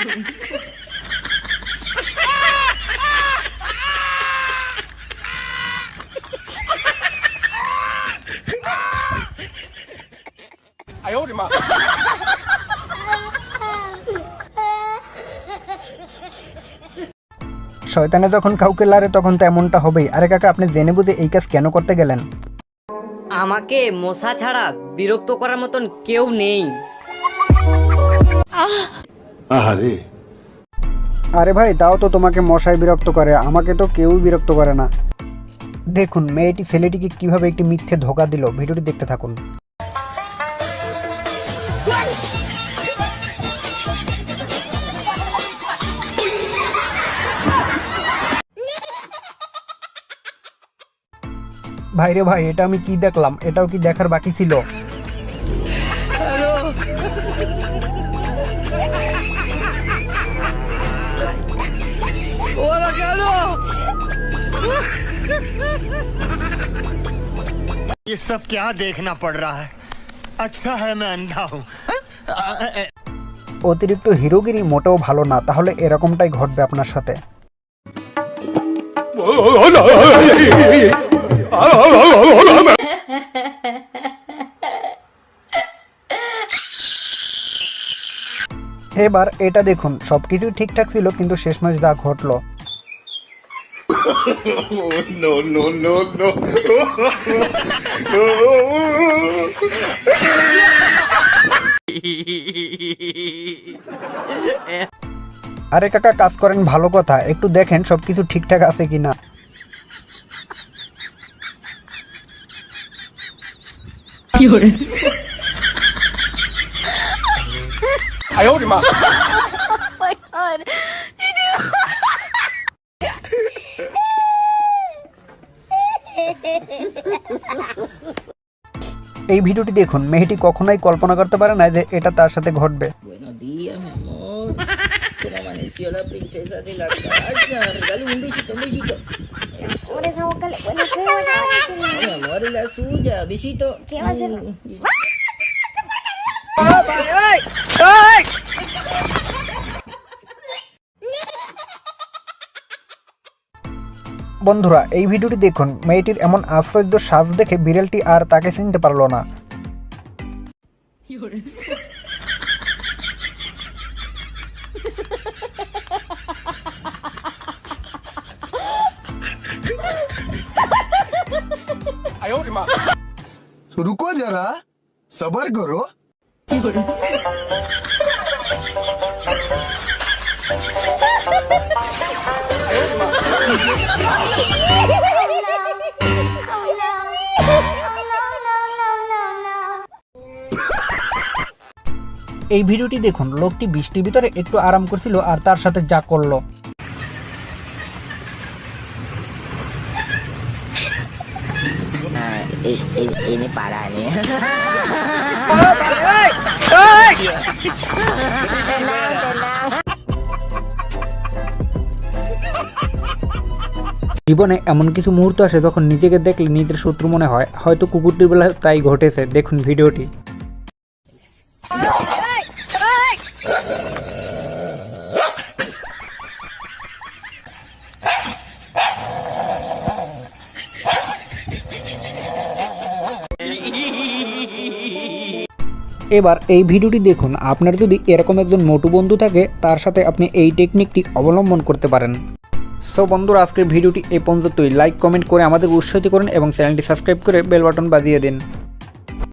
哎呦我的妈！ শয়তানে যখন কাউকে লারে তখন তো এমনটা হবেই। আরে কাকা, আপনি জেনে বুঝে এই কাজ কেন করতে গেলেন? আমাকে মশা ছাড়া বিরক্ত করার মতন কেউ নেই। আরে ভাই, তাও তো তোমাকে মশায় বিরক্ত করে, আমাকে তো কেউই বিরক্ত করে না। দেখুন মেয়েটি ছেলেটিকে কিভাবে একটি মিথ্যে ধোঁকা দিল, ভিডিওটি দেখতে থাকুন। ভাইরে ভাই, এটা আমি কি দেখলাম? এটাও কি দেখার বাকি ছিল? ये सब क्या देखना पड़ रहा है? अच्छा है मैं अंधा हूँ। অতিরিক্ত হিরোগিরি মোটেও ভালো না, তাহলে এরকমটাই ঘটবে আপনার সাথে। এবার এটা দেখুন, সবকিছু ঠিকঠাক ছিল কিন্তু শেষমেশ যা ঘটলো। আরে কাকা, কাজ করেন ভালো কথা, একটু দেখেন সবকিছু ঠিকঠাক আছে কিনা।哎呦我的妈！ এই ভিডিওটি দেখুন, মেয়েটি কখনোই কল্পনা করতে পারে না যে এটা তার সাথে ঘটবে। Buenos días, mi amor. ¿Cómo amaneció la princesa de la casa? Regale un besito, un besito. Eso. Por esa boca le huele feo, ya va a decir. Mi amor, es la suya. Besito. ¿Qué va a hacer? বন্ধুরা, এই ভিডিওটি দেখুন, মেয়েটির এমন আশ্চর্য সাজ দেখে বিড়ালটি আর তাকে চিনতে পারলো না।哎呦我的妈！ रुको जरा, सबर करो। এই ভিডিওটি দেখুন, লোকটি বৃষ্টির ভিতরে একটু আরাম করছিল আর তার সাথে যা করলো। Ini parah nih. জীবনে এমন কিছু মুহূর্ত আসে যখন নিজেকে দেখলে নিজের শত্রু মনে হয়, হয়তো কুকুরটির বেলা তাই ঘটেছে। দেখুন ভিডিওটি। এবার এই ভিডিওটি দেখুন, আপনার যদি এরকম একজন মোটু বন্ধু থাকে তার সাথে আপনি এই টেকনিকটি অবলম্বন করতে পারেন। সো বন্ধুরা, আজকের ভিডিওটি এই পর্যন্তই। লাইক কমেন্ট করে আমাদের উৎসাহিত করুন এবং চ্যানেলটি সাবস্ক্রাইব করে বেল বাটন বাজিয়ে দিন।